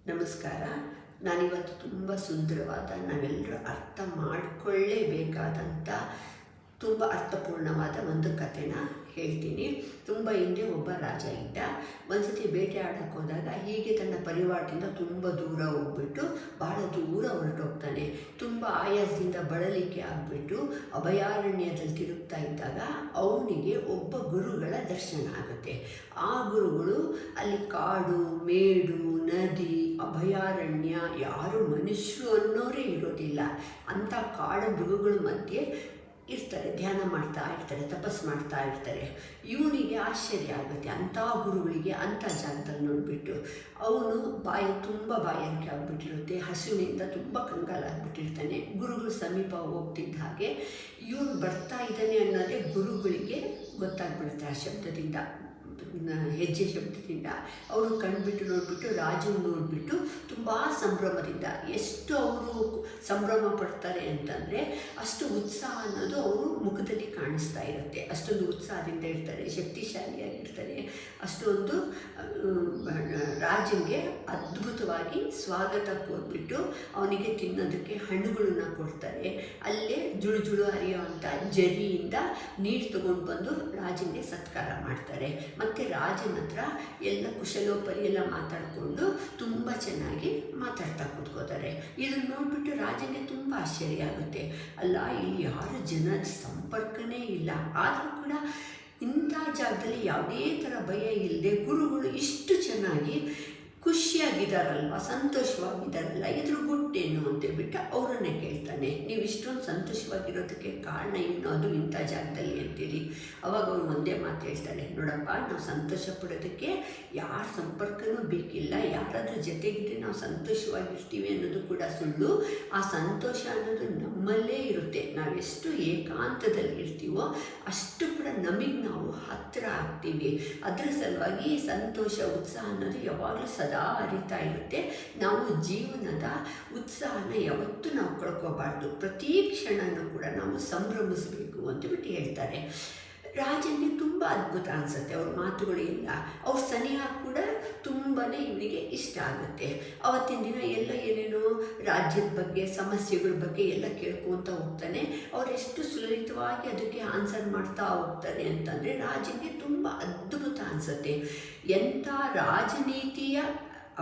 ನಮಸ್ಕಾರ. ನಾನಿವತ್ತು ತುಂಬ ಸುಂದರವಾದ, ನಾವೆಲ್ಲರೂ ಅರ್ಥ ಮಾಡಿಕೊಳ್ಳೇಬೇಕಾದಂಥ ತುಂಬ ಅರ್ಥಪೂರ್ಣವಾದ ಒಂದು ಕಥೆನ ಹೇಳ್ತೀನಿ. ತುಂಬ ಹಿಂದೆ ಒಬ್ಬ ರಾಜ ಇದ್ದ. ಒಂದು ಸತಿ ಬೇಟೆ ಆಡೋಕ್ಕೆ ಹೋದಾಗ ಹೀಗೆ ತನ್ನ ಪರಿವಾರದಿಂದ ತುಂಬ ದೂರ ಹೋಗ್ಬಿಟ್ಟು ಭಾಳ ದೂರ ಹೊರಟೋಗ್ತಾನೆ. ತುಂಬ ಆಯಾಸದಿಂದ ಬಳಲಿಕೆ ಆಗಿಬಿಟ್ಟು ಅಭಯಾರಣ್ಯದಲ್ಲಿ ತಿರುಗ್ತಾ ಇದ್ದಾಗ ಅವನಿಗೆ ಒಬ್ಬ ಗುರುಗಳ ದರ್ಶನ ಆಗುತ್ತೆ. ಆ ಗುರುಗಳು ಅಲ್ಲಿ ಕಾಡು, ಮೇಡು, ನದಿ, ಅಭಯಾರಣ್ಯ, ಯಾರು ಮನುಷ್ಯರು ಅನ್ನೋರೇ ಇರೋದಿಲ್ಲ ಅಂಥ ಕಾಡು ಮೃಗಗಳ ಮಧ್ಯೆ ಇರ್ತಾರೆ, ಧ್ಯಾನ ಮಾಡ್ತಾ ಇರ್ತಾರೆ, ತಪಸ್ಸು ಮಾಡ್ತಾ ಇರ್ತಾರೆ. ಇವನಿಗೆ ಆಶ್ಚರ್ಯ ಆಗುತ್ತೆ ಅಂಥ ಗುರುಗಳಿಗೆ ಅಂಥ ಜಾಗದಲ್ಲಿ ನೋಡಿಬಿಟ್ಟು. ಅವನು ತುಂಬ ಬಾಯಾರಿಕೆ ಆಗಿಬಿಟ್ಟಿರುತ್ತೆ, ಹಸುವಿನಿಂದ ತುಂಬ ಕಂಗಾಲಾಗ್ಬಿಟ್ಟಿರ್ತಾನೆ. ಗುರುಗಳು ಸಮೀಪ ಹೋಗ್ತಿದ್ದ ಹಾಗೆ ಇವನು ಬರ್ತಾ ಇದ್ದಾನೆ ಅನ್ನೋದೇ ಗುರುಗಳಿಗೆ ಗೊತ್ತಾಗ್ಬಿಡುತ್ತೆ. ಆ ಶಬ್ದದಿಂದ, ಹೆಜ್ಜೆ ಶಬ್ದದಿಂದ ಅವರು ಕಂಡುಬಿಟ್ಟು ನೋಡಿಬಿಟ್ಟು ರಾಜನ ನೋಡಿಬಿಟ್ಟು ತುಂಬ ಸಂಭ್ರಮದಿಂದ, ಎಷ್ಟು ಅವರು ಸಂಭ್ರಮ ಪಡ್ತಾರೆ ಅಂತಂದರೆ ಅಷ್ಟು ಉತ್ಸಾಹ ಅನ್ನೋದು ಅವರು ಮುಖದಲ್ಲಿ ಕಾಣಿಸ್ತಾ ಇರುತ್ತೆ. ಅಷ್ಟೊಂದು ಉತ್ಸಾಹದಿಂದ ಇರ್ತಾರೆ, ಶಕ್ತಿಶಾಲಿಯಾಗಿರ್ತಾರೆ. ಅಷ್ಟೊಂದು ರಾಜನಿಗೆ ಅದ್ಭುತವಾಗಿ ಸ್ವಾಗತ ಕೋರ್ಬಿಟ್ಟು ಅವನಿಗೆ ತಿನ್ನೋದಕ್ಕೆ ಹಣ್ಣುಗಳನ್ನ ಕೊಡ್ತಾರೆ. ಅಲ್ಲೇ ಜುಳು ಜುಳು ಹರಿಯುವಂಥ ಜರಿಯಿಂದ ನೀರು ತಗೊಂಡು ಬಂದು ರಾಜನಿಗೆ ಸತ್ಕಾರ ಮಾಡ್ತಾರೆ. ಮತ್ತು ರಾಜನ ಹತ್ರ ಎಲ್ಲ ಕುಶಲೋಪರಿ ಎಲ್ಲ ಮಾತಾಡಿಕೊಂಡು ತುಂಬ ಚೆನ್ನಾಗಿ ಮಾತಾಡ್ತಾ ಕೂತ್ಕೋತಾರೆ. ಇದನ್ನು ನೋಡಿಬಿಟ್ಟು ರಾಜನಿಗೆ ತುಂಬ ಆಶ್ಚರ್ಯ ಆಗುತ್ತೆ. ಅಲ್ಲ, ಇಲ್ಲಿ ಯಾರು ಜನರ ಸಂಪರ್ಕನೇ ಇಲ್ಲ, ಆದರೂ ಕೂಡ ಇಂಥ ಜಾಗದಲ್ಲಿ ಯಾವುದೇ ಥರ ಭಯ ಇಲ್ಲದೆ ಗುರುಗಳು ಇಷ್ಟು ಚೆನ್ನಾಗಿ ಖುಷಿಯಾಗಿದ್ದಾರಲ್ವ, ಸಂತೋಷವಾಗಿದ್ದಾರಲ್ಲ, ಇದ್ರ ಗುಟ್ಟೇನು ಅಂತೇಳ್ಬಿಟ್ಟು ಅವರನ್ನೇ ಕೇಳ್ತಾನೆ. ನೀವು ಇಷ್ಟೊಂದು ಸಂತೋಷವಾಗಿರೋದಕ್ಕೆ ಕಾರಣ ಏನು, ಅದು ಇಂಥ ಜಾಗದಲ್ಲಿ ಅಂತೇಳಿ. ಅವಾಗ ಅವ್ರು ಒಂದೇ ಮಾತು ಹೇಳ್ತಾಳೆ, ನೋಡಪ್ಪ, ನಾವು ಸಂತೋಷ ಪಡೋದಕ್ಕೆ ಯಾರ ಸಂಪರ್ಕನೂ ಬೇಕಿಲ್ಲ, ಯಾರಾದ್ರೂ ಜೊತೆಗಿದ್ರೆ ನಾವು ಸಂತೋಷವಾಗಿರ್ತೀವಿ ಅನ್ನೋದು ಕೂಡ ಸುಳ್ಳು. ಆ ಸಂತೋಷ ಅನ್ನೋದು ನಮ್ಮಲ್ಲೇ ಇರುತ್ತೆ. ನಾವೆಷ್ಟು ಏಕಾಂತದಲ್ಲಿ ಇರ್ತೀವೋ ಅಷ್ಟು ಕೂಡ ನಮಗೆ ನಾವು ಹತ್ತಿರ ಆಗ್ತೀವಿ. ಅದರ ಸಲುವಾಗಿ ಸಂತೋಷ, ಉತ್ಸಾಹ ಅನ್ನೋದು ಯಾವಾಗಲೂ ಸದಾ ಅರಿತಾ ಇರುತ್ತೆ. ನಾವು ಜೀವನದ ಉತ್ಸಾಹನ ಯಾವತ್ತೂ ನಾವು ಕಳ್ಕೋಬಾರ್ದು. ಪ್ರತಿ ಕ್ಷಣನೂ ಕೂಡ ನಾವು ಸಂಭ್ರಮಿಸಬೇಕು ಅಂತಬಿಟ್ಟು ಹೇಳ್ತಾರೆ. ರಾಜನಿಗೆ ತುಂಬ ಅದ್ಭುತ ಅನಿಸುತ್ತೆ ಅವ್ರ ಮಾತುಗಳು ಎಲ್ಲ. ಅವ್ರ ಸನಿಹ ಕೂಡ ತುಂಬಾ ಇವನಿಗೆ ಇಷ್ಟ ಆಗುತ್ತೆ. ಅವತ್ತಿನ ದಿನ ಎಲ್ಲ ಏನೇನೋ ರಾಜ್ಯದ ಬಗ್ಗೆ, ಸಮಸ್ಯೆಗಳ ಬಗ್ಗೆ ಎಲ್ಲ ಕೇಳ್ಕೊತ ಹೋಗ್ತಾನೆ. ಅವರೆಷ್ಟು ಸುಲಲಿತವಾಗಿ ಅದಕ್ಕೆ ಆನ್ಸರ್ ಮಾಡ್ತಾ ಹೋಗ್ತಾರೆ ಅಂತಂದರೆ ರಾಜನಿಗೆ ತುಂಬ ಅದ್ಭುತ ಅನಿಸುತ್ತೆ. ಎಂಥ ರಾಜನೀತಿಯ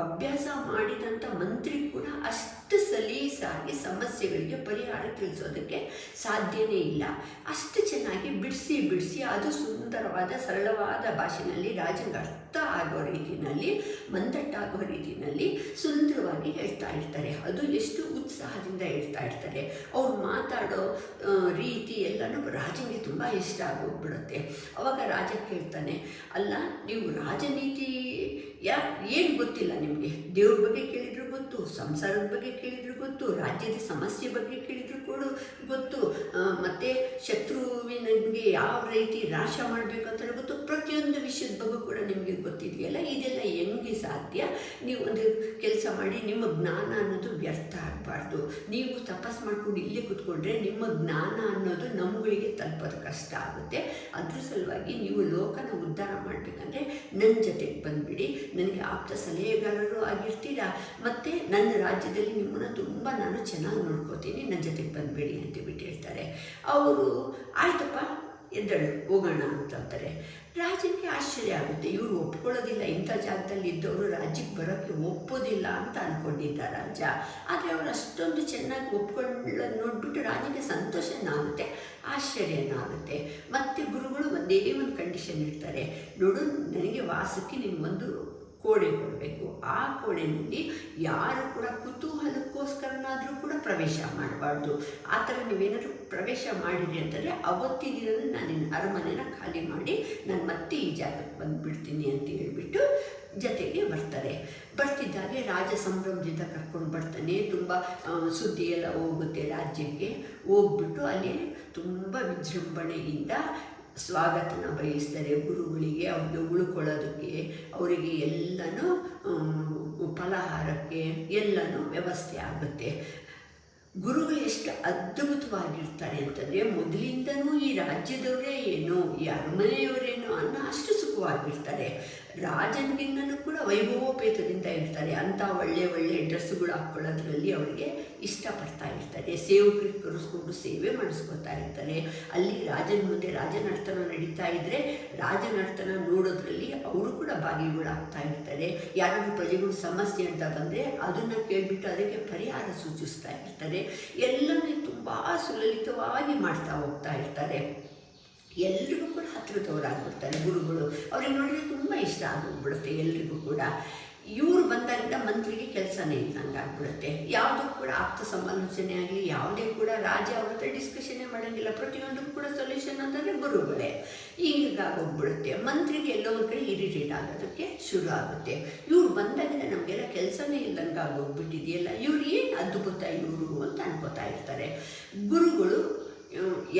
ಅಭ್ಯಾಸ ಮಾಡಿದಂಥ ಮಂತ್ರಿ ಕೂಡ ಅಷ್ಟು ಸಲೀಸಾಗಿ ಸಮಸ್ಯೆಗಳಿಗೆ ಪರಿಹಾರ ತಿಳಿಸೋದಕ್ಕೆ ಸಾಧ್ಯವೇ ಇಲ್ಲ. ಅಷ್ಟು ಚೆನ್ನಾಗಿ ಬಿಡಿಸಿ ಅದು ಸುಂದರವಾದ ಸರಳವಾದ ಭಾಷೆಯಲ್ಲಿ ರಾಜನಿಗೆ ಅರ್ಥ ಆಗೋ ರೀತಿಯಲ್ಲಿ, ಮಂದಟ್ಟಾಗೋ ರೀತಿಯಲ್ಲಿ ಸುಂದರವಾಗಿ ಹೇಳ್ತಾ ಇರ್ತಾರೆ. ಅದು ಎಷ್ಟು ಉತ್ಸಾಹದಿಂದ ಹೇಳ್ತಾ ಇರ್ತಾರೆ. ಅವ್ರು ಮಾತಾಡೋ ರೀತಿ ಎಲ್ಲನೂ ರಾಜನಿಗೆ ತುಂಬ ಇಷ್ಟ ಆಗೋಗ್ಬಿಡುತ್ತೆ. ಅವಾಗ ರಾಜ ಕೇಳ್ತಾನೆ, ಅಲ್ಲ, ನೀವು ರಾಜನೀತಿ ಏನು ಗೊತ್ತಿಲ್ಲ ನಿಮಗೆ? ದೇವ್ರ ಬಗ್ಗೆ ಕೇಳಿದ್ರು ಗೊತ್ತು, ಸಂಸಾರದ ಬಗ್ಗೆ ಕೇಳಿದ್ರು ಗೊತ್ತು, ರಾಜ್ಯದ ಸಮಸ್ಯೆ ಬಗ್ಗೆ ಕೇಳಿದ್ರು ಕೂಡ ಗೊತ್ತು, ಮತ್ತು ಶತ್ರುವಿನಿಗೆ ಯಾವ ರೀತಿ ನಾಶ ಮಾಡಬೇಕು ಅಂತ ಗೊತ್ತು. ಪ್ರತಿಯೊಂದು ವಿಷಯದ ಬಗ್ಗೆ ಕೂಡ ನಿಮಗೆ ಗೊತ್ತಿದೆಯಲ್ಲ. ಇದೆಲ್ಲ ಹೆಂಗೆ ಸಾಧ್ಯ? ನೀವು ಒಂದು ಕೆಲಸ ಮಾಡಿ, ನಿಮ್ಮ ಜ್ಞಾನ ಅನ್ನೋದು ವ್ಯರ್ಥ ಆಗಬಾರ್ದು. ನೀವು ತಪಸ್ಸು ಮಾಡ್ಕೊಂಡು ಇಲ್ಲೇ ಕೂತ್ಕೊಂಡ್ರೆ ನಿಮ್ಮ ಜ್ಞಾನ ಅನ್ನೋದು ನಮ್ಮಗಳಿಗೆ ತಲುಪೋದು ಕಷ್ಟ ಆಗುತ್ತೆ. ಅದ್ರ ಸಲುವಾಗಿ ನೀವು ಲೋಕನ ಉದ್ಧಾರ ಮಾಡಬೇಕಂದ್ರೆ ನನ್ನ ಜೊತೆಗೆ ಬಂದುಬಿಡಿ, ನನಗೆ ಆಪ್ತ ಸಲಹೆಗಾರರು ಆಗಿರ್ತೀರಾ, ಮತ್ತು ನನ್ನ ರಾಜ್ಯದಲ್ಲಿ ನಿಮ್ಮನ್ನು ತುಂಬ ನಾನು ಚೆನ್ನಾಗಿ ನೋಡ್ಕೋತೀನಿ, ನನ್ನ ಜೊತೆಗೆ ಬಂದುಬೇಡಿ ಅಂತೇಳ್ಬಿಟ್ಟು ಹೇಳ್ತಾರೆ. ಅವರು ಆಯ್ತಪ್ಪ, ಎದ್ದಳು, ಹೋಗೋಣ ಅಂತಂತಾರೆ. ರಾಜನಿಗೆ ಆಶ್ಚರ್ಯ ಆಗುತ್ತೆ. ಇವರು ಒಪ್ಕೊಳ್ಳೋದಿಲ್ಲ, ಇಂಥ ಜಾಗದಲ್ಲಿ ಇದ್ದವರು ರಾಜ್ಯಕ್ಕೆ ಬರೋಕ್ಕೆ ಒಪ್ಪೋದಿಲ್ಲ ಅಂತ ಅಂದ್ಕೊಂಡಿದ್ದ ರಾಜ. ಆದರೆ ಅವರು ಅಷ್ಟೊಂದು ಚೆನ್ನಾಗಿ ಒಪ್ಕೊಳ್ಳೋದು ನೋಡಿಬಿಟ್ಟು ರಾಜನಿಗೆ ಸಂತೋಷನೂ ಆಗುತ್ತೆ, ಆಶ್ಚರ್ಯನೂ ಆಗುತ್ತೆ. ಮತ್ತು ಗುರುಗಳು ಒಂದೇ ಒಂದು ಕಂಡೀಷನ್ ಇರ್ತಾರೆ, ನೋಡು, ನನಗೆ ವಾಸಕ್ಕೆ ನಿಮಗೊಂದು ಕೋಣೆ ಕೊಡಬೇಕು. ಆ ಕೋಣೆಯಲ್ಲಿ ಯಾರು ಕೂಡ ಕುತೂಹಲಕ್ಕೋಸ್ಕರನಾದರೂ ಕೂಡ ಪ್ರವೇಶ ಮಾಡಬಾರ್ದು. ಆ ಥರ ನೀವೇನಾದರೂ ಪ್ರವೇಶ ಮಾಡಿರಿ ಅಂತಂದರೆ ಅವತ್ತಿನ ದಿನ ನಾನು ನಿನ್ನ ಅರಮನೆನ ಖಾಲಿ ಮಾಡಿ ನಾನು ಮತ್ತೆ ಈ ಜಾಗಕ್ಕೆ ಬಂದುಬಿಡ್ತೀನಿ ಅಂತ ಹೇಳಿಬಿಟ್ಟು ಜೊತೆಗೆ ಬರ್ತಾರೆ. ಬರ್ತಿದ್ದಾಗೆ ರಾಜ ಸಂಭ್ರಮದಿಂದ ಕರ್ಕೊಂಡು ಬರ್ತಾನೆ. ತುಂಬ ಸುದ್ದಿ ಎಲ್ಲ ಹೋಗುತ್ತೆ ರಾಜ್ಯಕ್ಕೆ. ಹೋಗ್ಬಿಟ್ಟು ಅಲ್ಲಿ ತುಂಬ ವಿಜೃಂಭಣೆಯಿಂದ ಸ್ವಾಗತನ ಬಯಸ್ತಾರೆ ಗುರುಗಳಿಗೆ. ಅವ್ರಿಗೆ ಉಳ್ಕೊಳ್ಳೋದಕ್ಕೆ, ಅವರಿಗೆ ಎಲ್ಲನೂ ಫಲಾಹಾರಕ್ಕೆ ಎಲ್ಲನೂ ವ್ಯವಸ್ಥೆ ಆಗುತ್ತೆ. ಗುರುಗಳು ಎಷ್ಟು ಅದ್ಭುತವಾಗಿರ್ತಾರೆ ಅಂತಂದರೆ, ಮೊದಲಿಂದನೂ ಈ ರಾಜ್ಯದವರೇ ಏನೋ, ಈ ಅರಮನೆಯವರೇನೋ ಅನ್ನೋ ಅಷ್ಟು ಸುಖವಾಗಿರ್ತಾರೆ. ರಾಜನಿಗಿನ್ನೂ ಕೂಡ ವೈಭವೋಪೇತದಿಂದ ಇರ್ತಾರೆ. ಅಂಥ ಒಳ್ಳೆ ಒಳ್ಳೆ ಡ್ರೆಸ್ಸುಗಳು ಹಾಕ್ಕೊಳ್ಳೋದ್ರಲ್ಲಿ ಅವರಿಗೆ ಇಷ್ಟಪಡ್ತಾ ಇರ್ತಾರೆ. ಸೇವಕರಿಗೆ ಕರೆಸ್ಕೊಂಡು ಸೇವೆ ಮಾಡಿಸ್ಕೊತಾ ಇರ್ತಾರೆ. ಅಲ್ಲಿ ರಾಜನ ಮುಂದೆ ರಾಜನರ್ತನ ನಡೀತಾ ಇದ್ದರೆ ರಾಜನರ್ತನ ನೋಡೋದ್ರಲ್ಲಿ ಅವರು ಕೂಡ ಭಾಗಿಗಳಾಗ್ತಾ ಇರ್ತಾರೆ. ಯಾರಾದರೂ ಪ್ರಜೆಗಳು ಸಮಸ್ಯೆ ಅಂತ ಬಂದರೆ ಅದನ್ನು ಕೇಳಿಬಿಟ್ಟು ಅದಕ್ಕೆ ಪರಿಹಾರ ಸೂಚಿಸ್ತಾ ಇರ್ತಾರೆ. ಎಲ್ಲವೂ ತುಂಬ ಸುಲಲಿತವಾಗಿ ಮಾಡ್ತಾ ಹೋಗ್ತಾ ಇರ್ತಾರೆ. ಎಲ್ರಿಗೂ ಕೂಡ ಹತ್ತಿರದವರಾಗ್ಬಿಡ್ತಾರೆ ಗುರುಗಳು. ಅವ್ರಿಗೆ ನೋಡಿದರೆ ತುಂಬ ಇಷ್ಟ ಆಗೋಗ್ಬಿಡುತ್ತೆ ಎಲ್ರಿಗೂ ಕೂಡ. ಇವರು ಬಂದಾಗಿಂದ ಮಂತ್ರಿಗೆ ಕೆಲಸನೇ ಇದ್ದಂಗೆ ಆಗ್ಬಿಡುತ್ತೆ. ಯಾವುದೂ ಕೂಡ ಆಪ್ತ ಸಮಾಲೋಚನೆ ಆಗಲಿ, ಯಾವುದೇ ಕೂಡ ರಾಜ ಅವ್ರ ಹತ್ರ ಡಿಸ್ಕಷನ್ನೇ ಮಾಡೋಂಗಿಲ್ಲ. ಪ್ರತಿಯೊಂದಕ್ಕೂ ಕೂಡ ಸೊಲ್ಯೂಷನ್ ಅಂತಂದರೆ ಗುರುಗಳೇ. ಈಗಾಗೋಗ್ಬಿಡುತ್ತೆ. ಮಂತ್ರಿಗೆ ಎಲ್ಲೋ ಒಂದು ಕಡೆ ಇರಿಟೇಟ್ ಆಗೋದಕ್ಕೆ ಶುರು ಆಗುತ್ತೆ. ಇವ್ರು ಬಂದಾಗಿಂದ ನಮಗೆಲ್ಲ ಕೆಲಸನೇ ಇಲ್ದಂಗೆ ಆಗೋಗ್ಬಿಟ್ಟಿದೆಯಲ್ಲ, ಇವ್ರು ಏನು ಅದ್ಭುತ ಇವರು ಅಂತ ಅನ್ಕೋತಾ ಇರ್ತಾರೆ. ಗುರುಗಳು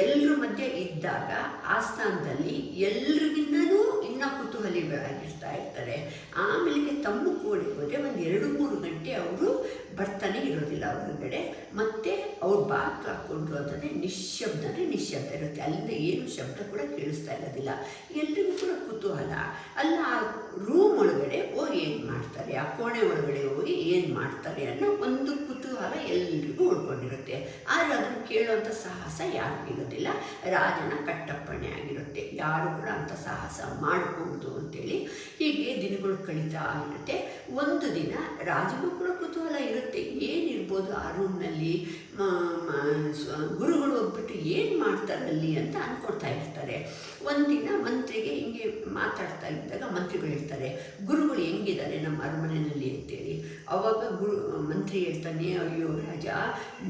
ಎಲ್ಲರ ಮಧ್ಯೆ ಇದ್ದಾಗ ಆಸ್ಥಾನದಲ್ಲಿ ಎಲ್ರಿಗಿನ್ನೂ ಇನ್ನೂ ಕುತೂಹಲಿಗಳಾಗಿರ್ತಾ ಇರ್ತಾರೆ. ಆಮೇಲೆ ತಮ್ಮ ಕೋಣೆಗೆ ಹೋದರೆ ಒಂದು 2-3 ಗಂಟೆ ಅವರು ಬರ್ತಾನೆ ಇರೋದಿಲ್ಲ ಹೊರಗಡೆ. ಮತ್ತು ಅವ್ರು ಬಾಗಿಲು ಹಾಕ್ಕೊಂಡ್ರು ಅಂತಂದರೆ ನಿಶ್ಶಬ್ದ ಇರುತ್ತೆ. ಅಲ್ಲಿಂದ ಏನು ಶಬ್ದ ಕೂಡ ಕೇಳಿಸ್ತಾ ಇರೋದಿಲ್ಲ. ಎಲ್ರಿಗೂ ಕೂಡ ಕುತೂಹಲ. ಅಲ್ಲ ಆ ರೂಮ್ ಒಳಗಡೆ ಹೋಗಿ ಏನು ಮಾಡ್ತಾರೆ, ಆ ಕೋಣೆ ಒಳಗಡೆ ಹೋಗಿ ಏನು ಮಾಡ್ತಾರೆ ಅನ್ನೋ ಒಂದು ಕುತೂಹಲ ಎಲ್ರಿಗೂ ಉಳ್ಕೊಂಡಿರುತ್ತೆ. ಆದರೆ ಅದನ್ನು ಕೇಳುವಂಥ ಸಾಹಸ ಯಾರಿಗೂ ಇರೋದಿಲ್ಲ. ರಾಜನ ಕಟ್ಟಪ್ಪಣೆ ಆಗಿರುತ್ತೆ. ಯಾರು ಕೂಡ ಅಂಥ ಸಾಹಸ ಮಾಡಬಹುದು ಅಂತೇಳಿ ಹೀಗೆ ದಿನಗಳು ಕಳೀತಾ ಇರುತ್ತೆ. ಒಂದು ದಿನ ರಾಜನಿಗೂ ಕೂಡ ಕುತೂಹಲ ಇರುತ್ತೆ, ಏನಿರ್ಬೋದು ಆ ರೂಮ್ನಲ್ಲಿ, ಗುರುಗಳು ಹೋಗ್ಬಿಟ್ಟು ಏನು ಮಾಡ್ತಾರಲ್ಲಿ ಅಂತ ಅಂದ್ಕೊಳ್ತಾ ಇರ್ತಾರೆ. ಒಂದಿನ ಮಂತ್ರಿಗೆ ಹಿಂಗೆ ಮಾತಾಡ್ತಾ ಇದ್ದಾಗ ಮಂತ್ರಿಗಳು ಹೇಳ್ತಾರೆ, ಗುರುಗಳು ಹೆಂಗಿದ್ದಾರೆ ನಮ್ಮ ಅರಮನೆಯಲ್ಲಿ ಅಂತೇಳಿ. ಅವಾಗ ಮಂತ್ರಿ ಹೇಳ್ತಾನೆ, ಅಯ್ಯೋ ರಾಜ,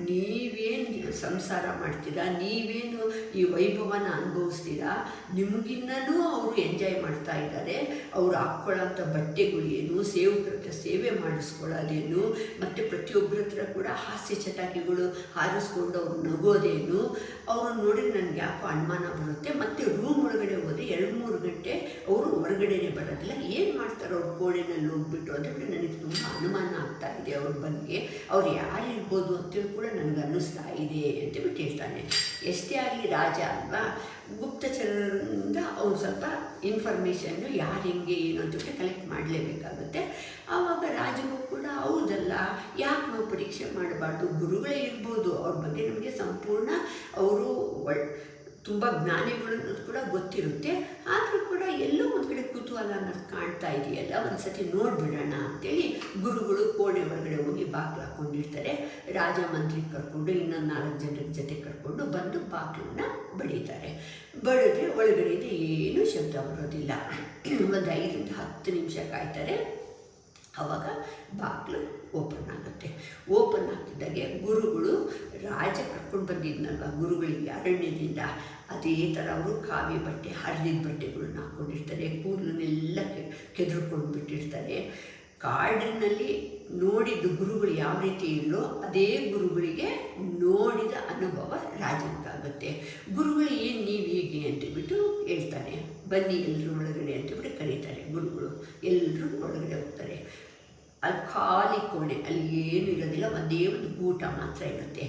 ನೀವೇನು ಸಂಸಾರ ಮಾಡ್ತೀರಾ, ನೀವೇನು ಈ ವೈಭವನ ಅನುಭವಿಸ್ತೀರಾ, ನಿಮಗಿನ್ನೂ ಅವರು ಎಂಜಾಯ್ ಮಾಡ್ತಾ ಇದ್ದಾರೆ. ಅವ್ರು ಹಾಕ್ಕೊಳ್ಳೋಂಥ ಬಟ್ಟೆಗಳು ಏನು, ಸೇವಕರ ಹತ್ರ ಸೇವೆ ಮಾಡಿಸ್ಕೊಳ್ಳೋದೇನು, ಮತ್ತು ಪ್ರತಿಯೊಬ್ಬರ ಹತ್ರ ಕೂಡ ಹಾಸ್ಯ ಚಟಾಕಿಗಳು ಹಾರಿಸ್ಕೊಂಡು ಅವ್ರು ನಗೋದೇನು, ಅವ್ರನ್ನ ನೋಡಿ ನನಗೆ ಯಾಕೋ ಅನುಮಾನ ಬರುತ್ತೆ. ಮತ್ತು ರೂಮ್ ಒಳಗಡೆ ಹೋದರೆ 2-3 ಗಂಟೆ ಅವರು ಹೊರಗಡೆನೇ ಬರೋದಿಲ್ಲ. ಏನು ಮಾಡ್ತಾರೆ ಅವ್ರ ಕೋಣೆನಲ್ಲಿ ಹೋಗ್ಬಿಟ್ಟು ಅಂತೇಳಿ ನನಗೆ ತುಂಬ ಅನುಮಾನ ಆಗ್ತಾ ಇದೆ ಅವ್ರ ಬಗ್ಗೆ. ಅವ್ರು ಯಾರಿರ್ಬೋದು ಅಂತೇಳಿ ಕೂಡ ನನಗೆ ಅನ್ನಿಸ್ತಾ ಇದೆ ಅಂತೇಳ್ಬಿಟ್ಟು ಹೇಳ್ತಾನೆ. ಎಷ್ಟೇ ಆಗಲಿ ರಾಜ ಅಲ್ವಾ, ಗುಪ್ತಚರರಿಂದ ಅವ್ನು ಸ್ವಲ್ಪ ಇನ್ಫಾರ್ಮೇಷನ್ನು ಯಾರು ಹೆಂಗೆ ಏನು ಅಂತೇಳಿ ಕಲೆಕ್ಟ್ ಮಾಡಲೇಬೇಕಾಗುತ್ತೆ. ಆವಾಗ ರಾಜಗೂ ಕೂಡ ಹೌದಲ್ಲ, ಯಾಕೆ ನಾವು ಪರೀಕ್ಷೆ ಮಾಡಬಾರ್ದು, ಗುರುಗಳೇ ಇರ್ಬೋದು, ಅವ್ರ ಬಗ್ಗೆ ನಮಗೆ ಸಂಪೂರ್ಣ ಅವರು ತುಂಬ ಜ್ಞಾನಿಗಳು ಕೂಡ ಗೊತ್ತಿರುತ್ತೆ. ಆದರೂ ಕೂಡ ಎಲ್ಲೋ ಒಂದು ಕಡೆ ಕುತೂಹಲ ಅನ್ನೋದು ಕಾಣ್ತಾ ಇದೆಯಲ್ಲ, ಒಂದು ಸತಿ ನೋಡಿಬಿಡೋಣ ಅಂತೇಳಿ ಗುರುಗಳು ಕೋಣೆ ಹೊರಗಡೆ ಹೋಗಿ ಬಾಗಿಲು ಹಾಕ್ಕೊಂಡಿರ್ತಾರೆ. ರಾಜ ಮಂತ್ರಿ ಕರ್ಕೊಂಡು ಇನ್ನೊಂದು 4 ಜನರ ಜೊತೆ ಕರ್ಕೊಂಡು ಬಂದು ಬಾಗಿಲನ್ನ ಬಡಿತಾರೆ. ಬಡಿದ್ರೆ ಒಳಗಡೆಯಿಂದ ಏನೂ ಶಬ್ದ ಬರೋದಿಲ್ಲ. ಒಂದು 5-10 ನಿಮಿಷ ಕಾಯ್ತಾರೆ. ಆವಾಗ ಬಾಗಿಲು ಓಪನ್ ಆಗುತ್ತೆ. ಓಪನ್ ಆಗ್ತಿದ್ದಾಗೆ ಗುರುಗಳು ರಾಜ ಕರ್ಕೊಂಡು ಬಂದಿದ್ನಲ್ವ ಗುರುಗಳಿಗೆ ಅರಣ್ಯದಿಂದ, ಅದೇ ಥರ ಅವರು ಕಾವಿ ಬಟ್ಟೆ, ಹರಿದಿದ್ದ ಬಟ್ಟೆಗಳನ್ನ ಹಾಕ್ಕೊಂಡಿರ್ತಾರೆ. ಕೂದಲನ್ನೆಲ್ಲ ಕೆದರ್ಕೊಂಡು ಬಿಟ್ಟಿರ್ತಾರೆ. ಕಾಡಿನಲ್ಲಿ ನೋಡಿದ್ದು ಗುರುಗಳು ಯಾವ ರೀತಿ ಇಲ್ಲೋ ಅದೇ ಗುರುಗಳಿಗೆ ನೋಡಿದ ಅನುಭವ ರಾಜನಿಗಾಗುತ್ತೆ. ಗುರುಗಳು ಏನು ನೀವು ಹೀಗೆ ಅಂತೇಳ್ಬಿಟ್ಟು ಹೇಳ್ತಾನೆ. ಬನ್ನಿ ಎಲ್ಲರೂ ಒಳಗಡೆ ಅಂತೇಳ್ಬಿಟ್ಟು ಕರೀತಾರೆ. ಗುರುಗಳು ಎಲ್ಲರೂ ಒಳಗಡೆ ಹೋಗ್ತಾರೆ. ಅಲ್ಲಿ ಖಾಲಿ ಕೋಣೆ, ಅಲ್ಲಿ ಏನೂ ಇರೋದಿಲ್ಲ, ಒಂದೇ ಒಂದು ಗೂಟ ಮಾತ್ರ ಇರುತ್ತೆ.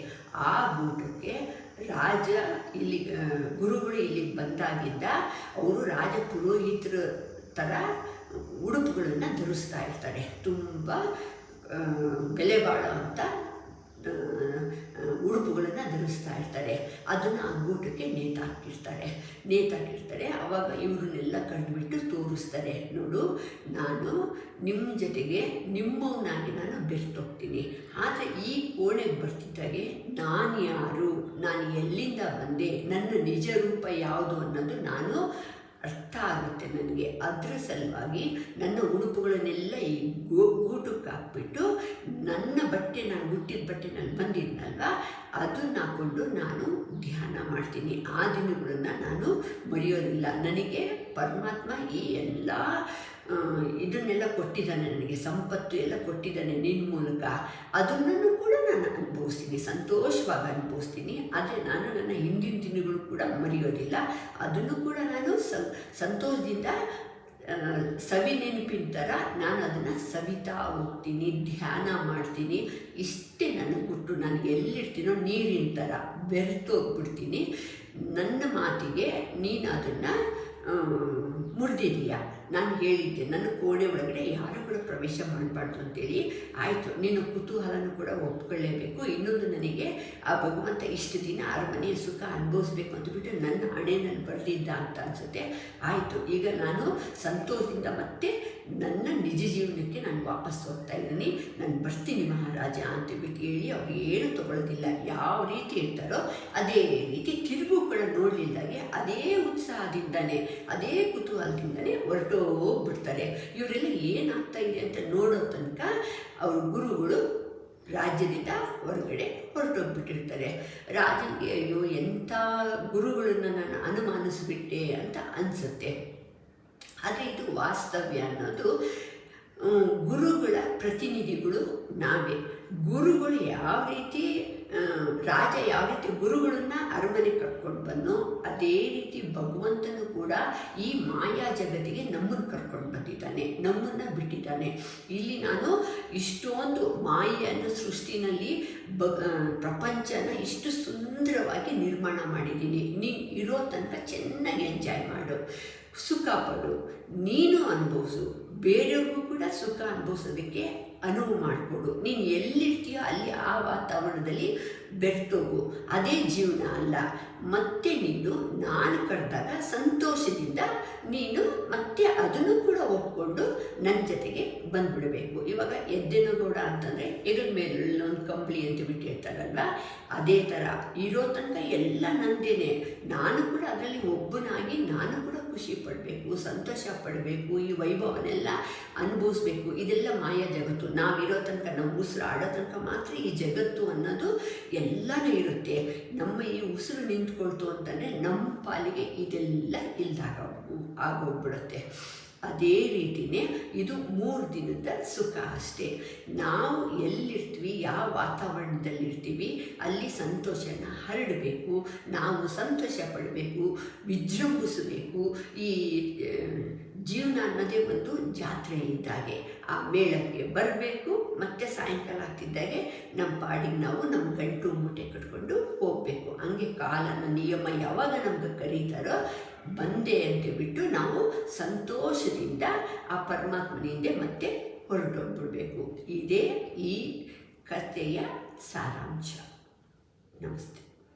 ಆ ಗೂಟಕ್ಕೆ ರಾಜ ಗುರುಗಳು ಇಲ್ಲಿಗೆ ಬಂದಾಗಿದ್ದ ಅವರು ರಾಜ ಪುರೋಹಿತರ ಥರ ಉಡುಪುಗಳನ್ನು ಧರಿಸ್ತಾ ಇರ್ತಾರೆ. ತುಂಬ ಬೆಲೆ ಬಾಳುವಂಥ ಉಡುಪುಗಳನ್ನು ಧರಿಸ್ತಾ ಇರ್ತಾರೆ. ಅದನ್ನು ಆ ಗೂಟಕ್ಕೆ ನೇತಾಕಿರ್ತಾರೆ. ಆವಾಗ ಇವ್ರನ್ನೆಲ್ಲ ಕಂಡುಬಿಟ್ಟು ತೋರಿಸ್ತಾರೆ, ನೋಡು ನಾನು ನಿಮ್ಮ ಜೊತೆಗೆ ನಿಮ್ಮವನಾಗಿ ನಾನು ಬೆರ್ತೋಗ್ತೀನಿ. ಆದರೆ ಈ ಕೋಣೆಗೆ ಬರ್ತಿದ್ದಾಗೆ ನಾನು ಯಾರು, ನಾನು ಎಲ್ಲಿಂದ ಬಂದೆ, ನನ್ನ ನಿಜ ರೂಪ ಯಾವುದು ಅನ್ನೋದು ನಾನು ಅರ್ಥ ಆಗುತ್ತೆ ನನಗೆ. ಅದರ ಸಲುವಾಗಿ ನನ್ನ ಉಡುಪುಗಳನ್ನೆಲ್ಲ ಈ ಗೂಟಕ್ಕೆ ಹಾಕ್ಬಿಟ್ಟು ನನ್ನ ಬಟ್ಟೆ, ನಾನು ಹುಟ್ಟಿದ ಬಟ್ಟೆನಲ್ಲಿ ಬಂದಿದ್ನಲ್ವ ಅದನ್ನು ಹಾಕ್ಕೊಂಡು ನಾನು ಧ್ಯಾನ ಮಾಡ್ತೀನಿ. ಆ ದಿನಗಳನ್ನು ನಾನು ಮರೆಯೋದಿಲ್ಲ. ನನಗೆ ಪರಮಾತ್ಮ ಈ ಎಲ್ಲ ಇದನ್ನೆಲ್ಲ ಕೊಟ್ಟಿದ್ದಾನೆ, ನನಗೆ ಸಂಪತ್ತು ಎಲ್ಲ ಕೊಟ್ಟಿದ್ದಾನೆ ನಿನ್ನ ಮೂಲಕ. ಅದನ್ನು ಕೂಡ ನಾನು ಅನುಭವಿಸ್ತೀನಿ, ಸಂತೋಷವಾಗಿ ಅನುಭವಿಸ್ತೀನಿ. ಆದರೆ ನಾನು ನನ್ನ ಹಿಂದಿನ ದಿನಗಳು ಕೂಡ ಮರೆಯೋದಿಲ್ಲ. ಅದನ್ನು ಕೂಡ ನಾನು ಸಂತೋಷದಿಂದ ಸವಿ ನೆನಪಿನ ಥರ ನಾನು ಅದನ್ನು ಸವಿತಾ ಹೋಗ್ತೀನಿ, ಧ್ಯಾನ ಮಾಡ್ತೀನಿ. ಇಷ್ಟೇ ನನ್ನ ಗುಟ್ಟು. ನಾನು ಎಲ್ಲಿರ್ತೀನೋ ನೀರಿನ ಥರ ಬೆರೆತೋಗ್ಬಿಡ್ತೀನಿ. ನನ್ನ ಮಾತಿಗೆ ನೀನು ಅದನ್ನು ಮುರಿದಿದೀಯ, ನಾನು ಹೇಳಿದ್ದೆ ನನ್ನ ಕೋಣೆ ಒಳಗಡೆ ಯಾರು ಕೂಡ ಪ್ರವೇಶ ಮಾಡಬಾರ್ದು ಅಂತೇಳಿ. ಆಯಿತು, ನಿನ್ನ ಕುತೂಹಲನೂ ಕೂಡ ಒಪ್ಕೊಳ್ಳೇಬೇಕು. ಇನ್ನೊಂದು, ನನಗೆ ಆ ಭಗವಂತ ಇಷ್ಟು ದಿನ ಅರಮನೆಯ ಸುಖ ಅನುಭವಿಸ್ಬೇಕು ಅಂತಬಿಟ್ಟು ನನ್ನ ಹಣೆಯಲ್ಲಿ ಬರೆದಿದ್ದ ಅಂತ ಅನಿಸುತ್ತೆ. ಆಯಿತು, ಈಗ ನಾನು ಸಂತೋಷದಿಂದ ಮತ್ತೆ ನನ್ನ ನಿಜ ಜೀವನಕ್ಕೆ ನಾನು ವಾಪಸ್ ಹೋಗ್ತಾ ಇದ್ದೀನಿ, ನಾನು ಬರ್ತೀನಿ ಮಹಾರಾಜ ಅಂತಬಿಟ್ಟು ಹೇಳಿ ಅವ್ರು ಏನು ತಗೊಳ್ಳೋದಿಲ್ಲ. ಯಾವ ರೀತಿ ಇರ್ತಾರೋ ಅದೇ ರೀತಿ ತಿರುಗು ಕೂಡ ನೋಡಲಿಲ್ದಾಗೆ ಅದೇ ಉತ್ಸಾಹದಿಂದನೇ ಅದೇ ಕುತೂಹಲದಿಂದನೇ ಹೊರಟು ಹೋಗ್ಬಿಡ್ತಾರೆ. ಇವರೆಲ್ಲ ಏನಾಗ್ತಾ ಇದೆ ಅಂತ ನೋಡೋ ತನಕ ಅವ್ರ ಗುರುಗಳು ರಾಜ್ಯದಿಂದ ಹೊರಗಡೆ ಹೊರಟೋಗ್ಬಿಟ್ಟಿರ್ತಾರೆ. ರಾಜನಿಗೆ ಅಯ್ಯೋ ಎಂಥ ಗುರುಗಳನ್ನು ನಾನು ಅನುಮಾನಿಸ್ಬಿಟ್ಟೆ ಅಂತ ಅನಿಸುತ್ತೆ. ಆದರೆ ಇದು ವಾಸ್ತವ್ಯ ಅನ್ನೋದು ಗುರುಗಳ ಪ್ರತಿನಿಧಿಗಳು ನಾವೇ. ಗುರುಗಳು ಯಾವ ರೀತಿ ರಾಜ ಯಾವ ರೀತಿ ಗುರುಗಳನ್ನ ಅರಮನೆ ಕರ್ಕೊಂಡು ಬಂದು ಅದೇ ರೀತಿ ಭಗವಂತನು ಕೂಡ ಈ ಮಾಯಾ ಜಗತ್ತಿಗೆ ನಮ್ಮನ್ನು ಕರ್ಕೊಂಡು ಬಂದಿದ್ದಾನೆ, ನಮ್ಮನ್ನು ಬಿಟ್ಟಿದ್ದಾನೆ. ಇಲ್ಲಿ ನಾನು ಇಷ್ಟೊಂದು ಮಾಯೆಯನ್ನು ಸೃಷ್ಟಿನಲ್ಲಿ ಪ್ರಪಂಚನ ಇಷ್ಟು ಸುಂದರವಾಗಿ ನಿರ್ಮಾಣ ಮಾಡಿದ್ದೀನಿ. ನೀನು ಇರೋ ತನಕ ಚೆನ್ನಾಗಿ ಎಂಜಾಯ್ ಮಾಡು, ಸುಖ ಪಡು, ನೀನು ಅನುಭವಿಸು, ಬೇರೆಯವ್ರಿಗೂ ಕೂಡ ಸುಖ ಅನುಭವಿಸೋದಕ್ಕೆ ಅನುವು ಮಾಡಿಕೊಡು. ನೀನು ಎಲ್ಲಿರ್ತೀಯೋ ಅಲ್ಲಿ ಆ ವಾತಾವರಣದಲ್ಲಿ ಬೆರ್ತೋಗು. ಅದೇ ಜೀವನ ಅಲ್ಲ. ಮತ್ತೆ ನೀನು ನಾನು ಕರೆದಾಗ ಸಂತೋಷದಿಂದ ನೀನು ಮತ್ತೆ ಅದನ್ನು ಕೂಡ ಒಪ್ಕೊಂಡು ನನ್ನ ಜೊತೆಗೆ ಬಂದುಬಿಡಬೇಕು. ಇವಾಗ ಎದ್ದೆನಗೌಡ ಅಂತಂದರೆ ಹೆಗಲ ಮೇಲೆ ಒಂದು ಕಂಬಳಿ ಅಂತ ಬಿಟ್ಟಿರ್ತಾರಲ್ವ, ಅದೇ ಥರ ಇರೋ ತನಕ ಎಲ್ಲ ನಂದೇನೆ. ನಾನು ಕೂಡ ಅದರಲ್ಲಿ ಒಬ್ಬನಾಗಿ ನಾನು ಕೂಡ ಖುಷಿ ಪಡಬೇಕು, ಸಂತೋಷ ಪಡಬೇಕು, ಈ ವೈಭವನೆಲ್ಲ ಅನುಭವಿಸ್ಬೇಕು. ಇದೆಲ್ಲ ಮಾಯಾ ಜಗತ್ತು. ನಾವಿರೋ ತನಕ ನಮ್ಮ ಉಸಿರು ಆಡೋ ತನಕ ಮಾತ್ರ ಈ ಜಗತ್ತು ಅನ್ನೋದು ಎಲ್ಲನೂ ಇರುತ್ತೆ. ನಮ್ಮ ಈ ಉಸಿರು ನಿಂತ್ಕೊಳ್ತು ಅಂತಂದರೆ ನಮ್ಮ ಪಾಲಿಗೆ ಇದೆಲ್ಲ ಆಗೋಗ್ಬಿಡುತ್ತೆ. ಅದೇ ರೀತಿಯೇ ಇದು 3 ದಿನದ ಸುಖ ಅಷ್ಟೇ. ನಾವು ಎಲ್ಲಿರ್ತೀವಿ, ಯಾವ ವಾತಾವರಣದಲ್ಲಿರ್ತೀವಿ ಅಲ್ಲಿ ಸಂತೋಷನ ಹರಡಬೇಕು, ನಾವು ಸಂತೋಷ ಪಡಬೇಕು, ವಿಜೃಂಭಿಸಬೇಕು. ಈ ಜೀವನ ಅನ್ನೋದೇ ಒಂದು ಜಾತ್ರೆ ಇದ್ದಾಗೆ. ಆ ಮೇಳಕ್ಕೆ ಬರಬೇಕು, ಮತ್ತು ಸಾಯಂಕಾಲ ಆಗ್ತಿದ್ದಾಗೆ ನಮ್ಮ ಪಾಡಿಗೆ ನಾವು ನಮ್ಮ ಗಂಟು ಮೂಟೆ ಕಟ್ಕೊಂಡು ಹೋಗಬೇಕು. ಹಂಗೆ ಕಾಲನ ನಿಯಮ ಯಾವಾಗ ನಮ್ಗೆ ಕರೀತಾರೋ ಬಂದೆ ಅಂತ ಬಿಟ್ಟು ನಾವು ಸಂತೋಷದಿಂದ ಆ ಪರಮಾತ್ಮನಿಂದ ಮತ್ತೆ ಹೊರಟೋಗ್ಬಿಡ್ಬೇಕು. ಇದೇ ಈ ಕಥೆಯ ಸಾರಾಂಶ. ನಮಸ್ತೆ.